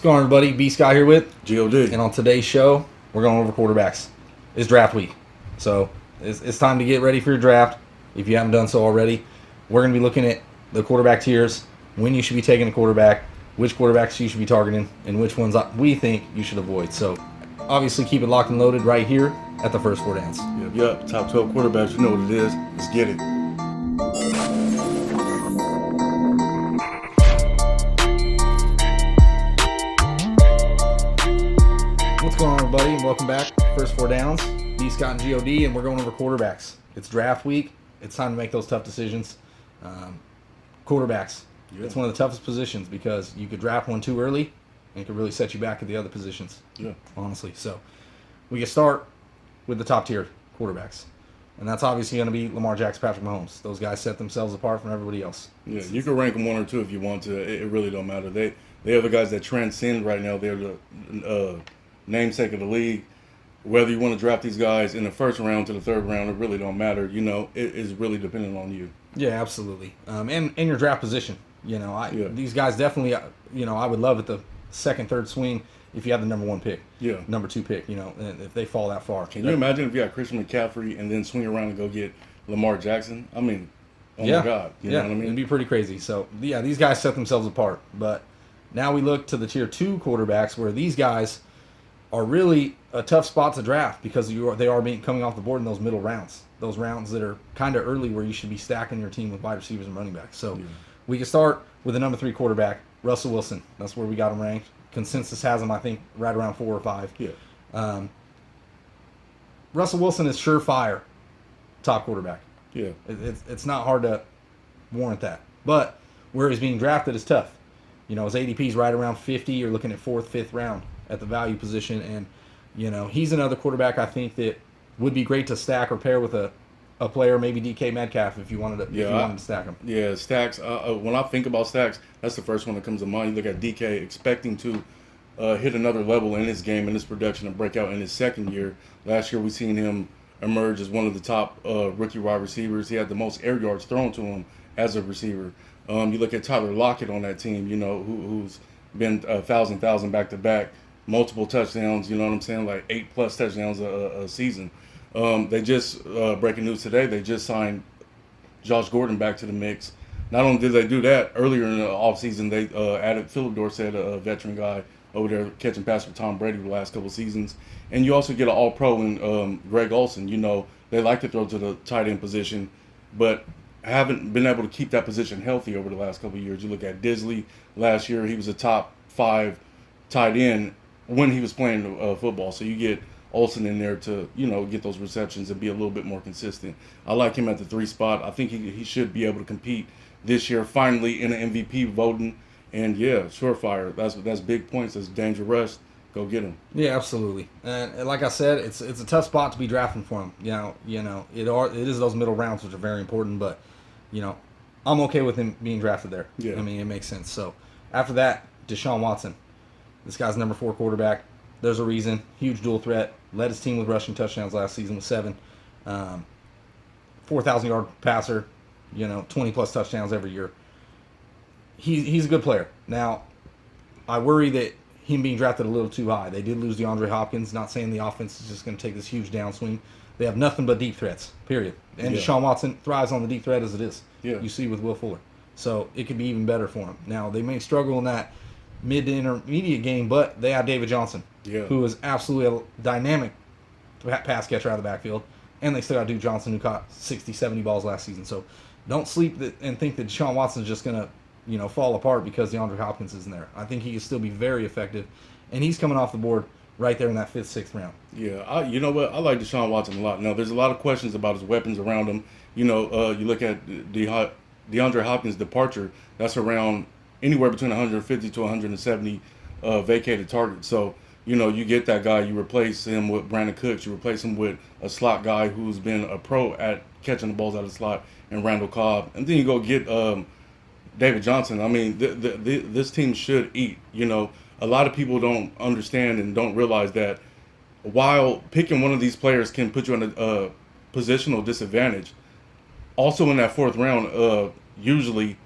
What's going on, everybody? B Scott here with G.O.D. And on today's show, we're going over quarterbacks. It's draft week, so it's time to get ready for your draft. If you haven't done so already, we're going to be looking at the quarterback tiers, when you should be taking a quarterback, which quarterbacks you should be targeting, and which ones we think you should avoid. So obviously keep it locked and loaded right here at the First Four Downs. Yep. Top 12 quarterbacks. You know what it is. Let's get it. What's going on, everybody, and welcome back to First Four Downs. B Scott and G.O.D., and we're going over quarterbacks. It's draft week. It's time to make those tough decisions. Quarterbacks. Yeah. It's one of the toughest positions because you could draft one too early and it could really set you back at the other positions. Yeah. Honestly. So we can start with the top tier quarterbacks. And that's obviously going to be Lamar Jackson, Patrick Mahomes. Those guys set themselves apart from everybody else. Yeah, you can rank them one or two if you want to. It really don't matter. They are the guys that transcend right now. They're the namesake of the league. Whether you want to draft these guys in the first round to the third round, it really don't matter. You know, it is really dependent on you. Yeah, absolutely. And your draft position. You know, these guys definitely, I would love at the second, third swing if you have the number one pick. Yeah. Number two pick, if they fall that far. Can you imagine if you had Christian McCaffrey and then swing around and go get Lamar Jackson? I mean, my God. You know what I mean? It'd be pretty crazy. So, yeah, these guys set themselves apart. But now we look to the tier 2 quarterbacks where these guys are really a tough spot to draft because they are coming off the board in those middle rounds. Those rounds that are kind of early where you should be stacking your team with wide receivers and running backs. So we can start with the number 3 quarterback, Russell Wilson. That's where we got him ranked. Consensus has him, I think, right around 4 or 5. Yeah. Russell Wilson is surefire top quarterback. Yeah. It's not hard to warrant that. But where he's being drafted is tough. His ADP is right around 50. You're looking at 4th, 5th round at the value position. And, he's another quarterback I think that would be great to stack or pair with a player, maybe DK Metcalf if you wanted to stack him. Yeah, stacks. When I think about stacks, that's the first one that comes to mind. You look at DK expecting to hit another level in his game, in his production, and break out in his second year. Last year we seen him emerge as one of the top rookie wide receivers. He had the most air yards thrown to him as a receiver. You look at Tyler Lockett on that team, who's been 1,000 back-to-back, multiple touchdowns, you know what I'm saying, like 8+ touchdowns a season. They just, breaking news today, they just signed Josh Gordon back to the mix. Not only did they do that, earlier in the offseason, they added Philip Dorsett, a veteran guy over there catching passes for Tom Brady the last couple seasons. And you also get an all-pro in Greg Olsen. They like to throw to the tight end position, but haven't been able to keep that position healthy over the last couple of years. You look at Disley last year, he was a top 5 tight end when he was playing football. So you get Olsen in there to, get those receptions and be a little bit more consistent. I like him at the 3 spot. I think he should be able to compete this year, finally in the MVP voting. And yeah, surefire. That's big points. That's danger rush. Go get him. Yeah, absolutely. And like I said, it's a tough spot to be drafting for him. It is those middle rounds which are very important, but I'm okay with him being drafted there. Yeah. I mean, it makes sense. So after that, Deshaun Watson. This guy's number 4 quarterback. There's a reason. Huge dual threat. Led his team with rushing touchdowns last season with 7. 4,000-yard passer. 20+ touchdowns every year. He's a good player. Now, I worry that him being drafted a little too high. They did lose DeAndre Hopkins. Not saying the offense is just going to take this huge downswing. They have nothing but deep threats, period. And Deshaun Watson thrives on the deep threat as it is. Yeah. You see with Will Fuller. So it could be even better for him. Now, they may struggle in that mid to intermediate game, but they have David Johnson, who is absolutely a dynamic pass catcher out of the backfield. And they still got Duke Johnson, who caught 60, 70 balls last season. So don't sleep and think that Deshaun Watson is just going to fall apart because DeAndre Hopkins isn't there. I think he can still be very effective, and he's coming off the board right there in that 5th, 6th round. Yeah, you know what? I like Deshaun Watson a lot. Now, there's a lot of questions about his weapons around him. You look at DeAndre Hopkins' departure. That's around anywhere between 150 to 170 vacated targets. So, you get that guy. You replace him with Brandon Cooks. You replace him with a slot guy who's been a pro at catching the balls out of the slot, and Randall Cobb. And then you go get David Johnson. I mean, this team should eat. A lot of people don't understand and don't realize that while picking one of these players can put you in a positional disadvantage, also in that 4th round, usually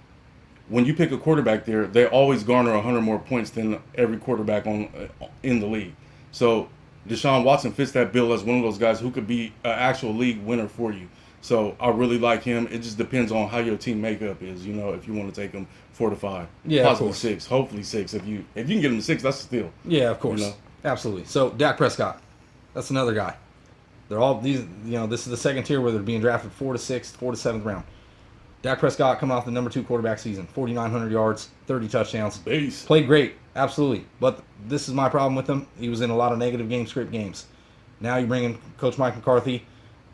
when you pick a quarterback there, they always garner 100 more points than every quarterback in the league. So Deshaun Watson fits that bill as one of those guys who could be an actual league winner for you. So I really like him. It just depends on how your team makeup is. If you want to take him 4 to 5, possibly 6, hopefully 6. If you can get him to 6, that's a steal. Yeah, of course, absolutely. So Dak Prescott, that's another guy. They're all these. This is the second tier where they're being drafted 4 to 6, 4 to 7th round. Dak Prescott coming off the number 2 quarterback season, 4,900 yards, 30 touchdowns. Base. Played great, absolutely. But this is my problem with him. He was in a lot of negative game script games. Now you bring in Coach Mike McCarthy.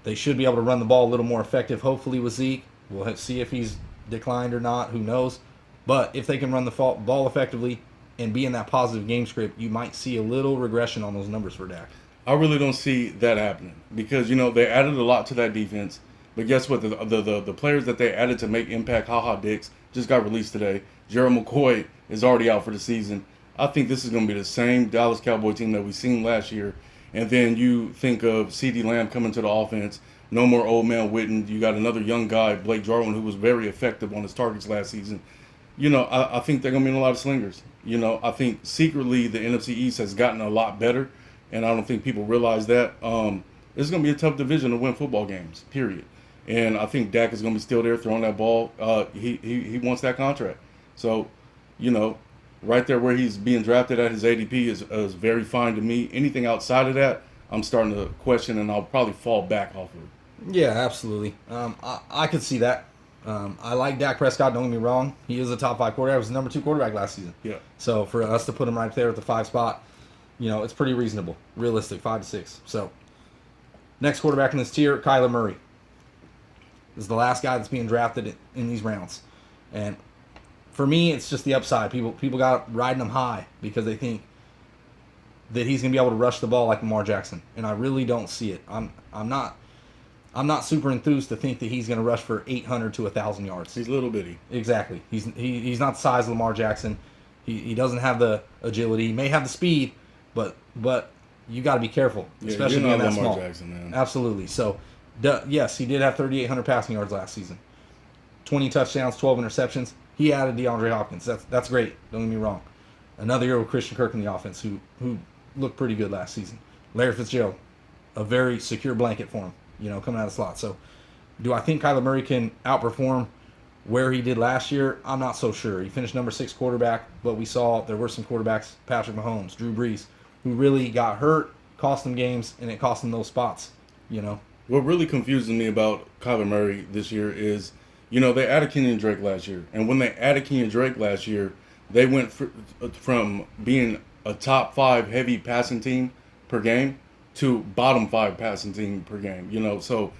They should be able to run the ball a little more effective, hopefully, with Zeke. We'll see if he's declined or not. Who knows? But if they can run the ball effectively and be in that positive game script, you might see a little regression on those numbers for Dak. I really don't see that happening because, they added a lot to that defense. But guess what? The players that they added to make impact, HaHa Dix, just got released today. Gerald McCoy is already out for the season. I think this is going to be the same Dallas Cowboy team that we seen last year. And then you think of CeeDee Lamb coming to the offense. No more old man Witten. You got another young guy, Blake Jarwin, who was very effective on his targets last season. I think they're going to be in a lot of slingers. I think secretly the NFC East has gotten a lot better, and I don't think people realize that. It's going to be a tough division to win football games, period. And I think Dak is going to be still there throwing that ball. He wants that contract. So, right there where he's being drafted at his ADP is very fine to me. Anything outside of that, I'm starting to question, and I'll probably fall back off of it. Yeah, absolutely. I could see that. I like Dak Prescott, don't get me wrong. He is a top 5 quarterback. He was the number 2 quarterback last season. Yeah. So for us to put him right there at the 5 spot, it's pretty reasonable. Realistic, 5 to 6. So next quarterback in this tier, Kyler Murray. This is the last guy that's being drafted in these rounds. And for me, it's just the upside. People got riding him high because they think that he's going to be able to rush the ball like Lamar Jackson. And I really don't see it. I'm not super enthused to think that he's going to rush for 800 to 1,000 yards. He's a little bitty. Exactly. He's not the size of Lamar Jackson. He doesn't have the agility. He may have the speed, but you got to be careful, especially being that small. Jackson, man. Absolutely. So, yes, he did have 3,800 passing yards last season. 20 touchdowns, 12 interceptions. He added DeAndre Hopkins. That's great. Don't get me wrong. Another year with Christian Kirk in the offense, who looked pretty good last season. Larry Fitzgerald, a very secure blanket for him, coming out of the slot. So, do I think Kyler Murray can outperform where he did last year? I'm not so sure. He finished number 6 quarterback, but we saw there were some quarterbacks, Patrick Mahomes, Drew Brees, who really got hurt, cost them games, and it cost them those spots, What really confuses me about Kyler Murray this year is, they added Kenyon Drake last year. And when they added Kenyon Drake last year, they went from being a top 5 heavy passing team per game to bottom 5 passing team per game. So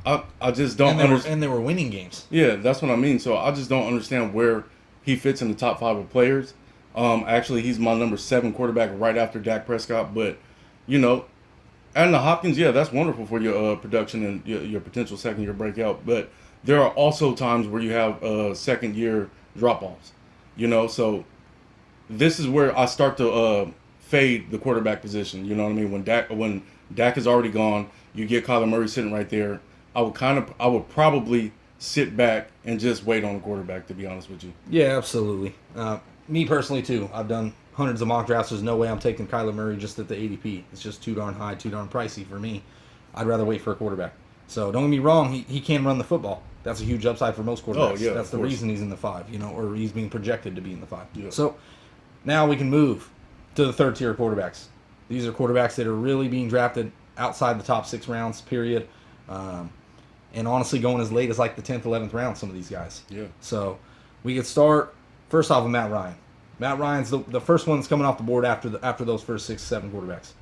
I just don't understand. And they were winning games. Yeah, that's what I mean. So I just don't understand where he fits in the top 5 of players. Actually, he's my number 7 quarterback right after Dak Prescott. But, adding the Hopkins, yeah, that's wonderful for your production and your potential second-year breakout. But there are also times where you have second-year drop-offs. So this is where I start to fade the quarterback position. You know what I mean? When Dak is already gone, you get Kyler Murray sitting right there. I would probably sit back and just wait on the quarterback, to be honest with you. Yeah, absolutely. Me personally too. I've done hundreds of mock drafts. There's no way I'm taking Kyler Murray just at the ADP. It's just too darn high, too darn pricey for me. I'd rather wait for a quarterback. So don't get me wrong, he can run the football. That's a huge upside for most quarterbacks. Oh, yeah, that's the reason he's in the 5, or he's being projected to be in the 5. Yeah. So now we can move to the 3rd tier quarterbacks. These are quarterbacks that are really being drafted outside the top 6 rounds, period. And honestly going as late as like the 10th, 11th round, some of these guys. Yeah. So we could start first off with Matt Ryan. Matt Ryan's the first one that's coming off the board after those first 6, 7 quarterbacks.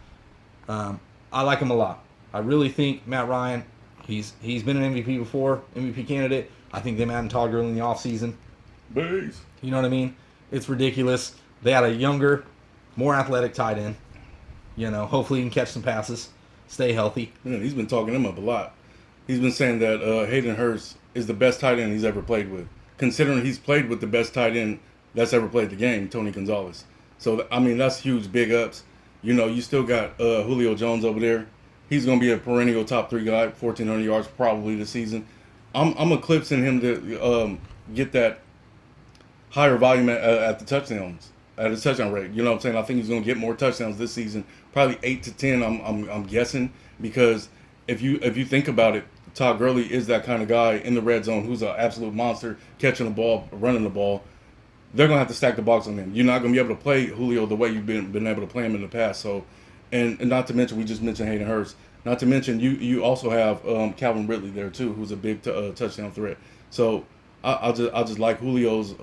I like him a lot. I really think Matt Ryan, he's been an MVP before, MVP candidate. I think them adding Todd Gurley in the offseason. Base. You know what I mean? It's ridiculous. They had a younger, more athletic tight end. Hopefully he can catch some passes, stay healthy. Man, he's been talking him up a lot. He's been saying that Hayden Hurst is the best tight end he's ever played with, considering he's played with the best tight end that's ever played the game, Tony Gonzalez. So, that's huge, big ups. You still got Julio Jones over there. He's going to be a perennial top 3 guy, 1,400 yards probably this season. I'm eclipsing him to get that higher volume at the touchdowns, at his touchdown rate. You know what I'm saying? I think he's going to get more touchdowns this season, probably 8 to 10. I'm guessing, because if you think about it, Todd Gurley is that kind of guy in the red zone who's an absolute monster, catching the ball, running the ball. They're going to have to stack the box on him. You're not going to be able to play Julio the way you've been able to play him in the past. So, and not to mention, we just mentioned Hayden Hurst. Not to mention, you also have Calvin Ridley there too, who's a big touchdown threat. So I just like Julio's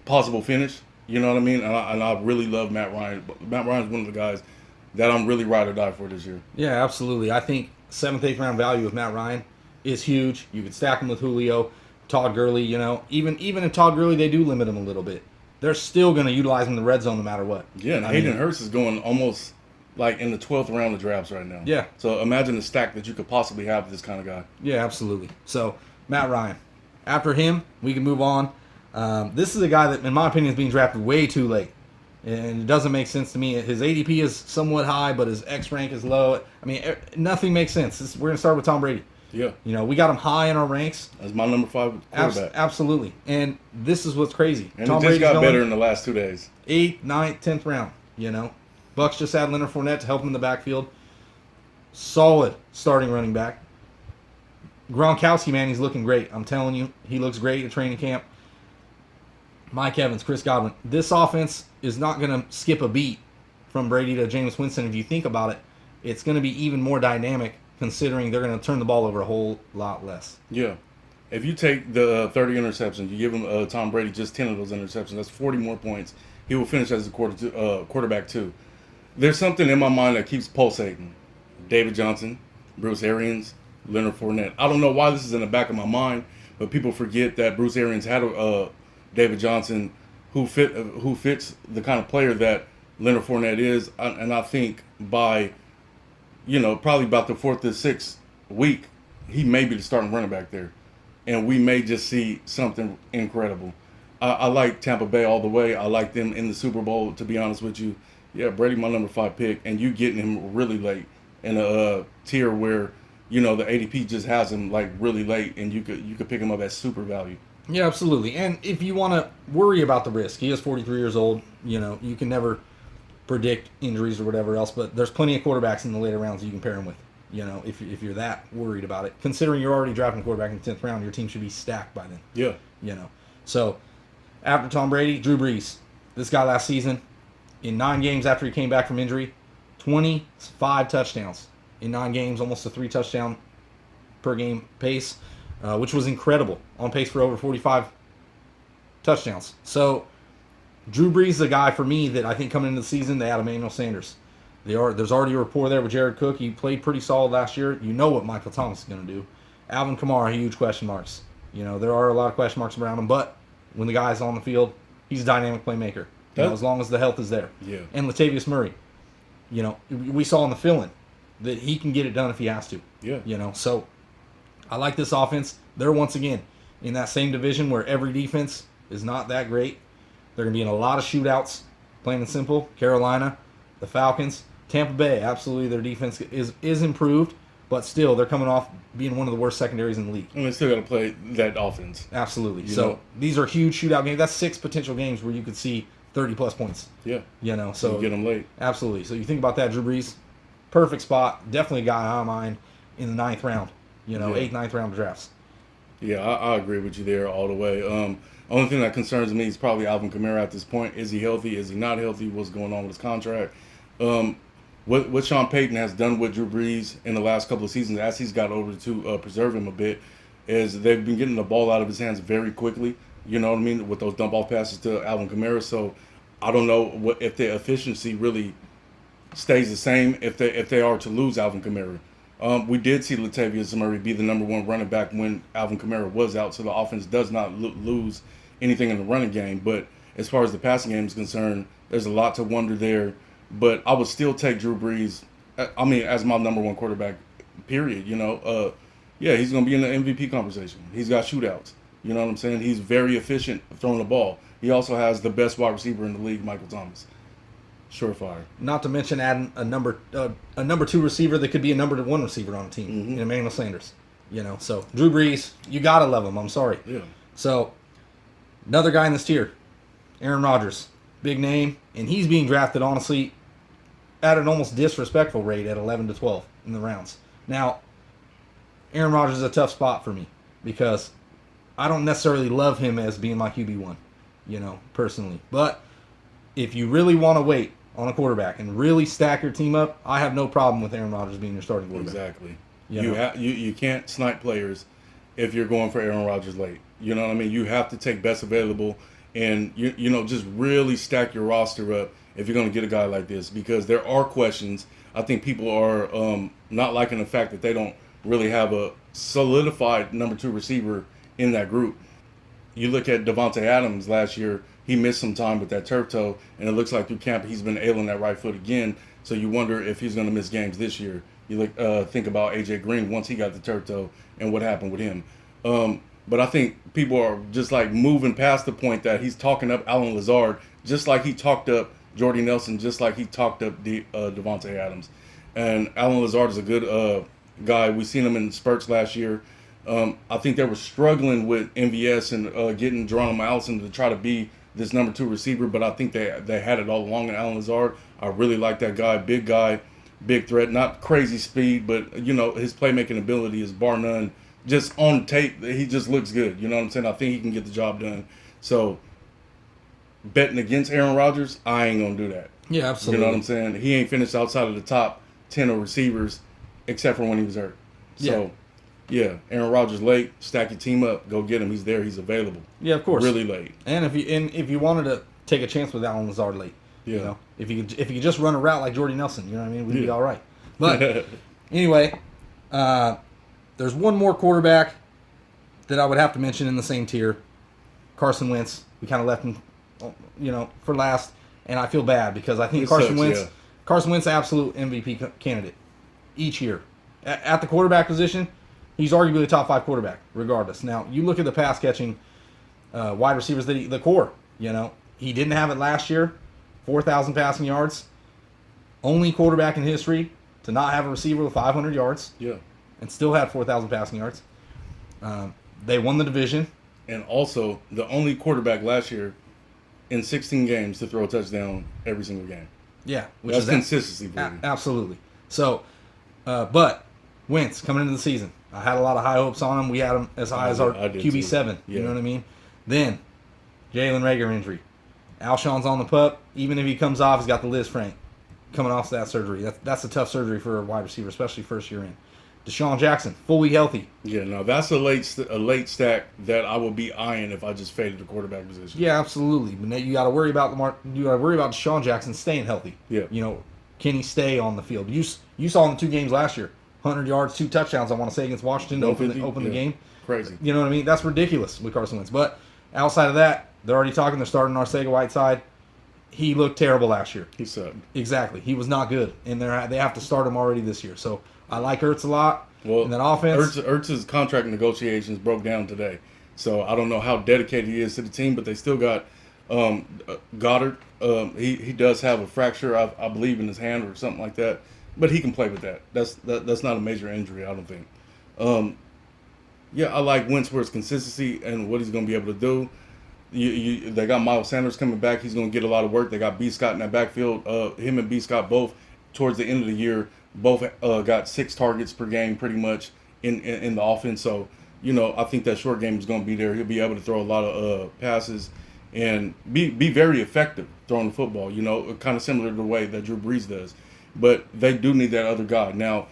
possible finish. You know what I mean? And I really love Matt Ryan. Matt Ryan is one of the guys that I'm really ride or die for this year. Yeah, absolutely. I think 7th, 8th round value of Matt Ryan is huge. You could stack him with Julio, Todd Gurley. You know, even if Todd Gurley, they do limit him a little bit, they're still going to utilize him in the red zone no matter what. Yeah, and Hayden Hurst is going almost like in the 12th round of drafts right now. Yeah. So imagine the stack that you could possibly have with this kind of guy. Yeah, absolutely. So Matt Ryan. After him, we can move on. This is a guy that, in my opinion, is being drafted way too late. And it doesn't make sense to me. His ADP is somewhat high, but his X rank is low. I mean, nothing makes sense. We're going to start with Tom Brady. Yeah. You know, we got him high in our ranks. That's my number 5 quarterback. Absolutely. And this is what's crazy. And Tom Brady got better in the last 2 days. 8th, 9th, 10th round, you know. Bucks just had Leonard Fournette to help him in the backfield. Solid starting running back. Gronkowski, man, he's looking great. I'm telling you, he looks great at training camp. Mike Evans, Chris Godwin. This offense is not going to skip a beat from Brady to Jameis Winston. If you think about it, it's going to be even more dynamic considering they're going to turn the ball over a whole lot less. Yeah. If you take the 30 interceptions, you give him Tom Brady just 10 of those interceptions, that's 40 more points. He will finish as a quarterback too. There's something in my mind that keeps pulsating. David Johnson, Bruce Arians, Leonard Fournette. I don't know why this is in the back of my mind, but people forget that Bruce Arians had David Johnson who fits the kind of player that Leonard Fournette is. And I think by, probably about the 4th to 6th week, he may be the starting running back there. And we may just see something incredible. I like Tampa Bay all the way. I like them in the Super Bowl, to be honest with you. Yeah, Brady, my number 5 pick, and you getting him really late in a tier where, the ADP just has him like really late, and you could pick him up at super value. Yeah, absolutely. And if you want to worry about the risk, he is 43 years old. You can never predict injuries or whatever else, but there's plenty of quarterbacks in the later rounds you can pair him with. If you're that worried about it, considering you're already drafting a quarterback in the 10th round, your team should be stacked by then. Yeah. So after Tom Brady, Drew Brees. This guy last season, in 9 games after he came back from injury, 25 touchdowns in 9 games, almost a 3 touchdown per game pace, which was incredible. On pace for over 45 touchdowns. So Drew Brees is a guy for me that I think coming into the season, they had Emmanuel Sanders. There's already a rapport there with Jared Cook. He played pretty solid last year. You know what Michael Thomas is going to do. Alvin Kamara, huge question marks. There are a lot of question marks around him, but when the guy's on the field, he's a dynamic playmaker. As long as the health is there. Yeah. And Latavius Murray, we saw in the fill-in that he can get it done if he has to. Yeah. So I like this offense. They're once again in that same division where every defense is not that great. They're going to be in a lot of shootouts, plain and simple. Carolina, the Falcons, Tampa Bay, absolutely their defense is improved, but still they're coming off being one of the worst secondaries in the league. And they still got to play that offense. Absolutely. These are huge shootout games. That's 6 potential games where you could see 30-plus points. Yeah. So you get them late. Absolutely. So you think about that, Drew Brees, perfect spot. Definitely a guy I mind in the 9th round. 8th, 9th round drafts. Yeah, I agree with you there all the way. Only thing that concerns me is probably Alvin Kamara at this point. Is he healthy? Is he not healthy? What's going on with his contract? What Sean Payton has done with Drew Brees in the last couple of seasons, as he's got over to preserve him a bit, is they've been getting the ball out of his hands very quickly. You know what I mean? With those dump off passes to Alvin Kamara. So I don't know if their efficiency really stays the same if they are to lose Alvin Kamara. We did see Latavius Murray be the number 1 running back when Alvin Kamara was out, so the offense does not lose anything in the running game. But as far as the passing game is concerned, there's a lot to wonder there. But I would still take Drew Brees, as my number 1 quarterback, period. He's going to be in the MVP conversation. He's got shootouts. You know what I'm saying? He's very efficient throwing the ball. He also has the best wide receiver in the league, Michael Thomas. Surefire. Not to mention adding a number 2 receiver that could be a number 1 receiver on a team in Emmanuel Sanders. So Drew Brees, you gotta love him. I'm sorry. Yeah. So another guy in this tier, Aaron Rodgers, big name, and he's being drafted, honestly, at an almost disrespectful rate at 11 to 12 in the rounds. Now, Aaron Rodgers is a tough spot for me because I don't necessarily love him as being my QB1, personally. But if you really want to wait on a quarterback and really stack your team up, I have no problem with Aaron Rodgers being your starting quarterback. Exactly. You can't snipe players if you're going for Aaron Rodgers late. You know what I mean? You have to take best available and just really stack your roster up if you're going to get a guy like this, because there are questions. I think people are not liking the fact that they don't really have a solidified number 2 receiver in that group. You look at Devontae Adams last year, he missed some time with that turf toe, and it looks like through camp he's been ailing that right foot again. So you wonder if he's going to miss games this year. You think about AJ Green once he got the turf toe and what happened with him. But I think people are just like moving past the point that he's talking up Allen Lazard, just like he talked up Jordy Nelson, just like he talked up Devontae Adams. And Allen Lazard is a good guy. We've seen him in spurts last year. I think they were struggling with MVS and getting Geronimo Allison to try to be this number 2 receiver, but I think they had it all along in Allen Lazard. I really like that guy, big threat, not crazy speed, but his playmaking ability is bar none. Just on tape, he just looks good. You know what I'm saying? I think he can get the job done. So betting against Aaron Rodgers, I ain't gonna do that. Yeah, absolutely. You know what I'm saying? He ain't finished outside of the top 10 of receivers, except for when he was hurt. So, yeah, Aaron Rodgers late, stack your team up, go get him. He's there, he's available. Yeah, of course. Really late. And if you wanted to take a chance with Allen Lazard late, if you could just run a route like Jordy Nelson, you know what I mean, we'd be all right. But anyway, there's one more quarterback that I would have to mention in the same tier, Carson Wentz. We kind of left him, for last, and I feel bad because I think Carson Wentz, absolute MVP candidate each year. At the quarterback position, he's arguably a top 5 quarterback, regardless. Now, you look at the pass catching wide receivers, the core. He didn't have it last year, 4,000 passing yards. Only quarterback in history to not have a receiver with 500 yards. Yeah. And still had 4,000 passing yards. They won the division. And also, the only quarterback last year in 16 games to throw a touchdown every single game. Yeah. That's consistency for you. Absolutely. So, but Wentz coming into the season, I had a lot of high hopes on him. We had him as high as our QB7. You know what I mean? Then, Jalen Reagor injury. Alshon's on the pup. Even if he comes off, he's got the Liz Frank coming off that surgery. That's a tough surgery for a wide receiver, especially first year in. Deshaun Jackson, fully healthy. Yeah, no, that's a late stack that I would be eyeing if I just faded the quarterback position. Yeah, absolutely. But you got to worry about Deshaun Jackson staying healthy. Yeah. Can he stay on the field? You saw in the 2 games last year, 100 yards, 2 touchdowns. I want to say against Washington to open the game. Crazy. You know what I mean? That's ridiculous with Carson Wentz. But outside of that, they're already talking. They're starting Arcega-Whiteside. He looked terrible last year. He sucked. Exactly. He was not good, and they have to start him already this year. So I like Ertz a lot. Well, in that offense. Ertz's contract negotiations broke down today, so I don't know how dedicated he is to the team, but they still got Goddard. He does have a fracture, I believe, in his hand or something like that, but he can play with that. That's not a major injury, I don't think. I like Wentz for his consistency and what he's going to be able to do. They got Miles Sanders coming back. He's going to get a lot of work. They got B. Scott in that backfield. Him and B. Scott both, towards the end of the year, both got 6 targets per game pretty much in the offense. So, I think that short game is going to be there. He'll be able to throw a lot of passes and be very effective throwing the football, kind of similar to the way that Drew Brees does. But they do need that other guy. Now,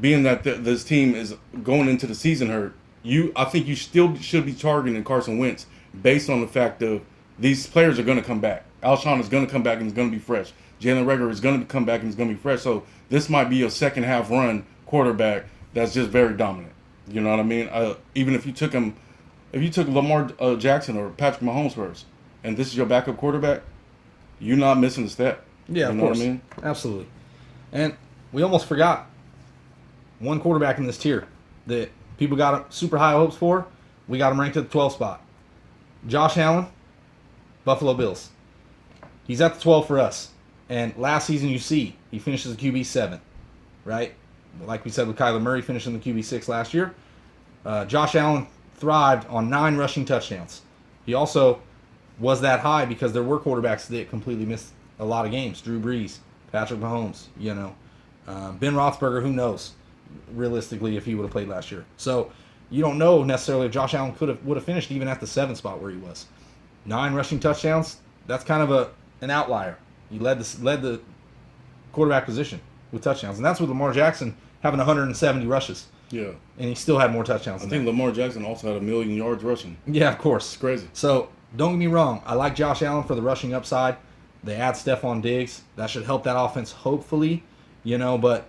being that this team is going into the season hurt, I think you still should be targeting Carson Wentz based on the fact of these players are going to come back. Alshon is going to come back and is going to be fresh. Jalen Reagor is going to come back and is going to be fresh. So this might be a second half run quarterback that's just very dominant. You know what I mean? Even if you took Lamar Jackson or Patrick Mahomes first, and this is your backup quarterback, you're not missing a step. Yeah, of course. What I mean? Absolutely. And we almost forgot one quarterback in this tier that people got super high hopes for. We got him ranked at the 12th spot. Josh Allen, Buffalo Bills. He's at the 12 for us. And last season, he finishes the QB7, right? Like we said with Kyler Murray finishing the QB6 last year. Josh Allen thrived on 9 rushing touchdowns. He also was that high because there were quarterbacks that completely missed a lot of games. Drew Brees, Patrick Mahomes, Ben Roethlisberger, who knows realistically if he would have played last year. So you don't know necessarily if Josh Allen would have finished even at the 7th spot where he was. 9 rushing touchdowns, that's kind of an outlier. He led the quarterback position with touchdowns, and that's with Lamar Jackson having 170 rushes. Yeah. And he still had more touchdowns I think Lamar Jackson also had 1 million yards rushing. Yeah, of course. It's crazy. So don't get me wrong. I like Josh Allen for the rushing upside. They add Stephon Diggs. That should help that offense, hopefully. But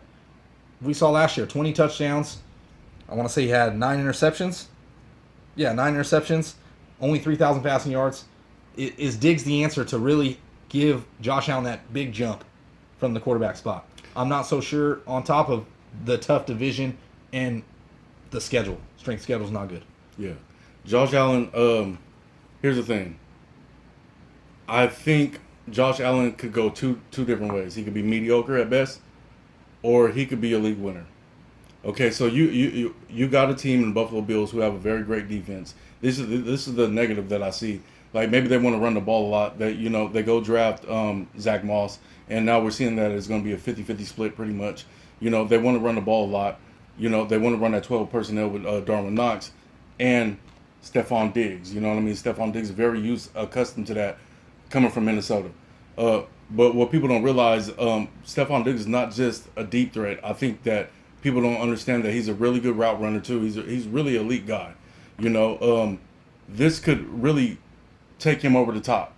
we saw last year, 20 touchdowns. I want to say he had 9 interceptions. Yeah, 9 interceptions. Only 3,000 passing yards. Is Diggs the answer to really give Josh Allen that big jump from the quarterback spot? I'm not so sure, on top of the tough division and the schedule. Strength schedule's not good. Yeah. Josh Allen, here's the thing. I think Josh Allen could go two different ways. He could be mediocre at best, or he could be a league winner. Okay, so you got a team in Buffalo Bills who have a very great defense. This is the negative that I see. Like, maybe they want to run the ball a lot. They go draft Zach Moss, and now we're seeing that it's going to be a 50-50 split pretty much. They want to run the ball a lot. They want to run that 12 personnel with Darwin Knox and Stephon Diggs. You know what I mean? Stephon Diggs is very accustomed to that coming from Minnesota. But what people don't realize, Stephon Diggs is not just a deep threat. I think that people don't understand that he's a really good route runner too. He's really an elite guy. This could really take him over the top,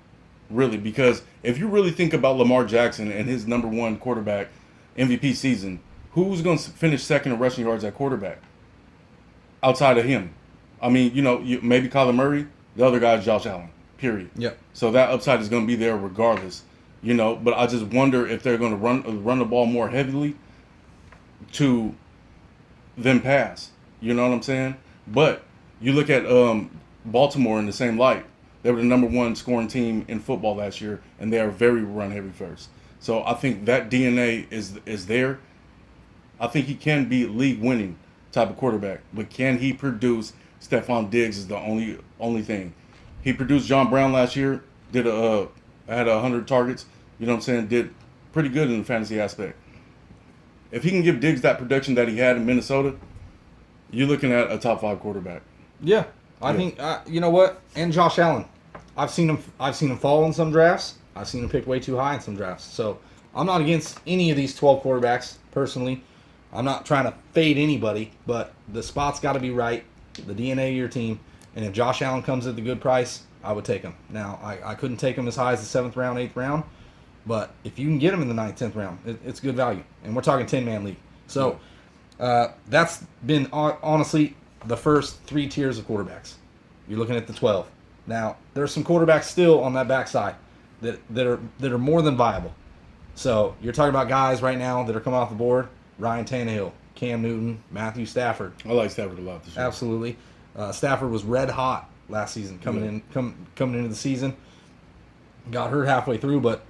really, because if you really think about Lamar Jackson and his number 1 quarterback MVP season, who's going to finish second in rushing yards at quarterback outside of him? I mean, maybe Kyler Murray. The other guy is Josh Allen. Period. Yep. So that upside is going to be there regardless. But I just wonder if they're going to run the ball more heavily to then pass. You know what I'm saying? But you look at Baltimore in the same light. They were the number 1 scoring team in football last year, and they are very run heavy first. So I think that DNA is there. I think he can be league winning type of quarterback, but can he produce? Stephon Diggs is the only thing. He produced John Brown last year. Had 100 targets. You know what I'm saying? Did pretty good in the fantasy aspect. If he can give Diggs that production that he had in Minnesota, you're looking at a top 5 quarterback. Yeah, I think you know what? And Josh Allen, I've seen him fall in some drafts. I've seen him picked way too high in some drafts. So I'm not against any of these 12 quarterbacks personally. I'm not trying to fade anybody, but the spot's got to be right. The DNA of your team, and if Josh Allen comes at the good price, I would take him. Now I couldn't take him as high as the 7th round, 8th round, but if you can get him in the 9th, 10th round, it's good value. And we're talking 10-man league. So that's been honestly the first 3 tiers of quarterbacks. You're looking at the 12. Now there's some quarterbacks still on that backside that are more than viable. So you're talking about guys right now that are coming off the board: Ryan Tannehill, Cam Newton, Matthew Stafford. I like Stafford a lot this year. Absolutely. Stafford was red hot last season coming into the season. Got hurt halfway through, but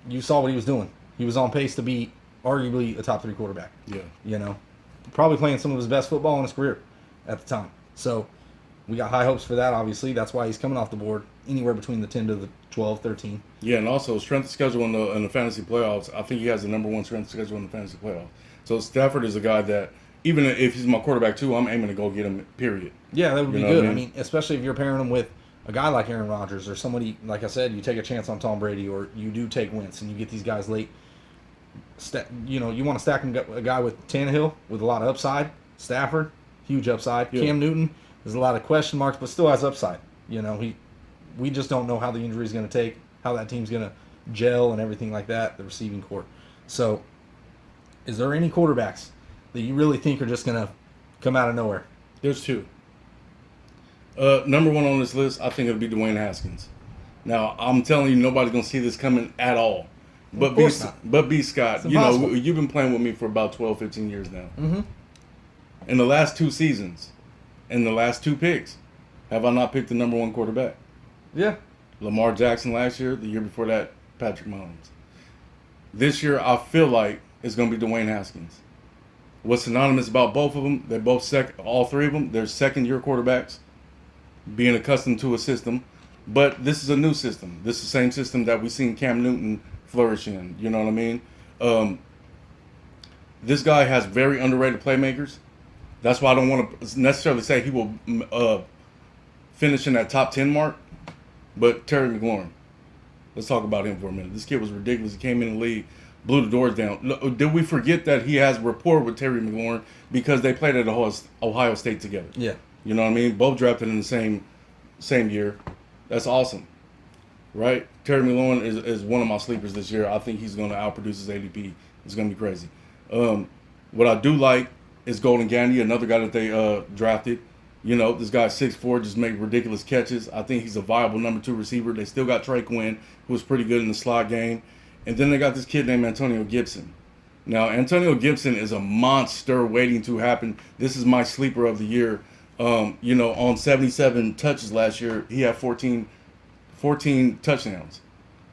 you saw what he was doing. He was on pace to be arguably a top 3 quarterback. Yeah. Probably playing some of his best football in his career at the time. So we got high hopes for that, obviously. That's why he's coming off the board anywhere between the 10 to the 12, 13. Yeah, and also strength of schedule in the fantasy playoffs. I think he has the number 1 strength of schedule in the fantasy playoffs. So Stafford is a guy that, even if he's my quarterback too, I'm aiming to go get him, period. Yeah, that would be good. I mean, especially if you're pairing him with a guy like Aaron Rodgers or somebody, like I said, you take a chance on Tom Brady, or you do take Wentz and you get these guys late. You want to stack a guy with Tannehill with a lot of upside. Stafford, huge upside. Yeah. Cam Newton, there's a lot of question marks, but still has upside. We just don't know how the injury is going to take, how that team's going to gel and everything like that, the receiving core. So is there any quarterbacks that you really think are just going to come out of nowhere? There's 2. Number 1 on this list, I think it'll be Dwayne Haskins. Now, I'm telling you, nobody's going to see this coming at all. But B. Scott, you've been playing with me for about 12, 15 years now. Mm-hmm. In the last 2 seasons, in the last 2 picks, have I not picked the number 1 quarterback? Yeah. Lamar Jackson last year, the year before that, Patrick Mahomes. This year, I feel like it's going to be Dwayne Haskins. What's synonymous about both of them, all 3 of them, they're second-year quarterbacks, being accustomed to a system. But this is a new system. This is the same system that we've seen Cam Newton flourish in. You know what I mean? This guy has very underrated playmakers. That's why I don't want to necessarily say he will finish in that top 10 mark. But Terry McLaurin, let's talk about him for a minute. This kid was ridiculous. He came in the league, blew the doors down. Did we forget that he has rapport with Terry McLaurin because they played at Ohio State together? Yeah. You know what I mean? Both drafted in the same year. That's awesome, right? Terry McLaurin is one of my sleepers this year. I think he's going to outproduce his ADP. It's going to be crazy. What I do like is Golden Gandy, another guy that they drafted. You know, this guy's 6'4", just made ridiculous catches. I think he's a viable number 2 receiver. They still got Trey Quinn, who was pretty good in the slot game. And then they got this kid named Antonio Gibson. Now, Antonio Gibson is a monster waiting to happen. This is my sleeper of the year. You know, on 77 touches last year, he had 14 touchdowns.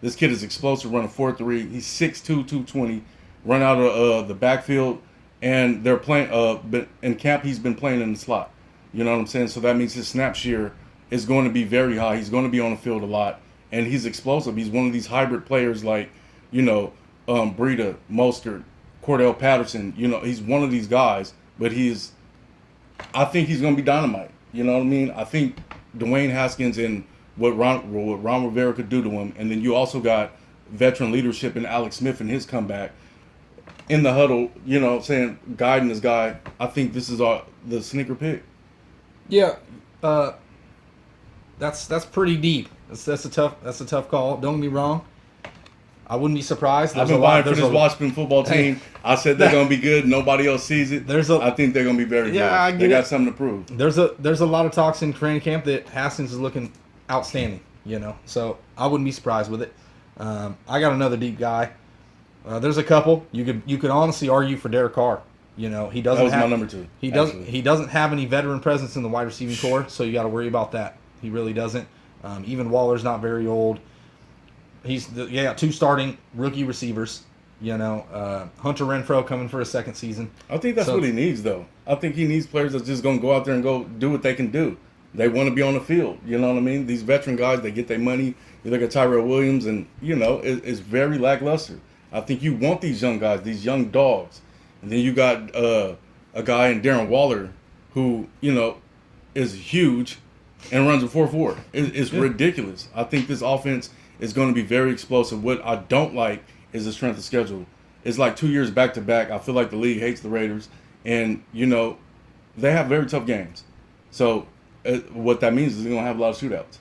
This kid is explosive, running 4.3. He's 6'2", 220, run out of the backfield. And they're playing, but in camp, he's been playing in the slot. You know what I'm saying? So that means his snap share is going to be very high. He's going to be on the field a lot. And he's explosive. He's one of these hybrid players like, you know, Breida, Mostert, Cordell Patterson. You know, he's one of these guys. But I think he's going to be dynamite. You know what I mean? I think Dwayne Haskins and what Ron Rivera could do to him. And then you also got veteran leadership in Alex Smith and his comeback. In the huddle, you know, saying, guiding this guy. I think this is the sneaker pick. Yeah, that's pretty deep. That's a tough call. Don't get me wrong. I wouldn't be surprised. I've been vying for this Washington football team. I said they're gonna be good. Nobody else sees it. I think they're gonna be very good. They got something to prove. There's a lot of talks in training camp that Haskins is looking outstanding. You know, so I wouldn't be surprised with it. I got another deep guy. There's a couple you could honestly argue for Derek Carr. You know, he doesn't. That was my number 2. He doesn't have any veteran presence in the wide receiving core, so you got to worry about that. He really doesn't. Even Waller's not very old. He's 2 starting rookie receivers. You know, Hunter Renfrow coming for a second season. I think that's what he needs, though. I think he needs players that's just going to go out there and go do what they can do. They want to be on the field. You know what I mean? These veteran guys, they get their money. You look at Tyrell Williams, and, you know, it's very lackluster. I think you want these young guys, these young dogs. And then you got a guy in Darren Waller who, you know, is huge and runs a 4.4. It's ridiculous. I think this offense is going to be very explosive. What I don't like is the strength of schedule. It's like 2 years back-to-back. I feel like the league hates the Raiders. And, you know, they have very tough games. So what that means is they're going to have a lot of shootouts.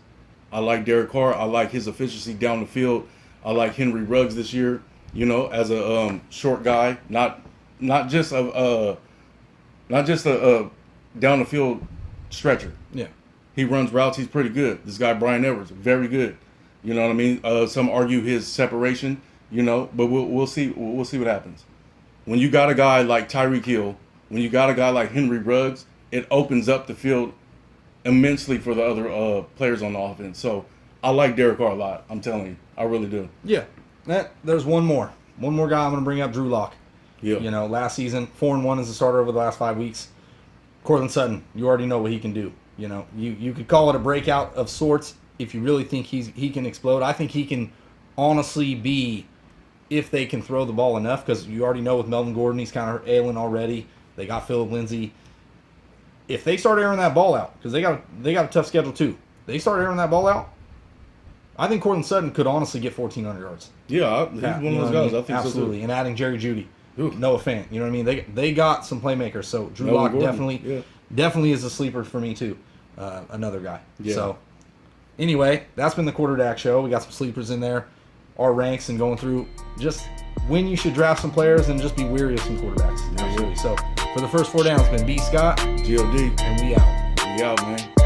I like Derek Carr. I like his efficiency down the field. I like Henry Ruggs this year, you know, as a short guy, not just a down the field stretcher. Yeah, he runs routes. He's pretty good. This guy Brian Edwards, very good. You know what I mean? Some argue his separation. You know, but we'll see. We'll see what happens. When you got a guy like Tyreek Hill, when you got a guy like Henry Ruggs, it opens up the field immensely for the other players on the offense. So I like Derek Carr a lot. I'm telling you, I really do. Yeah, there's one more guy I'm going to bring up, Drew Lock. Yeah. You know, last season, 4-1 as a starter over the last 5 weeks. Courtland Sutton, you already know what he can do. You know, you could call it a breakout of sorts if you really think he can explode. I think he can honestly be, if they can throw the ball enough, because you already know with Melvin Gordon, he's kind of ailing already. They got Phillip Lindsay. If they start airing that ball out, because they got a tough schedule too. They start airing that ball out, I think Courtland Sutton could honestly get 1,400 yards. Yeah, he's one of those guys. I think absolutely. So too. And adding Jerry Jeudy, Noah Fant. You know what I mean? They got some playmakers. So Drew Lock definitely is a sleeper for me too. Another guy. Yeah. So anyway, that's been the Quarterback Show. We got some sleepers in there, our ranks, and going through just when you should draft some players and just be weary of some quarterbacks. Absolutely. So for the first 4 downs, it's been B. Scott, G.O.D. and we out. We out, man.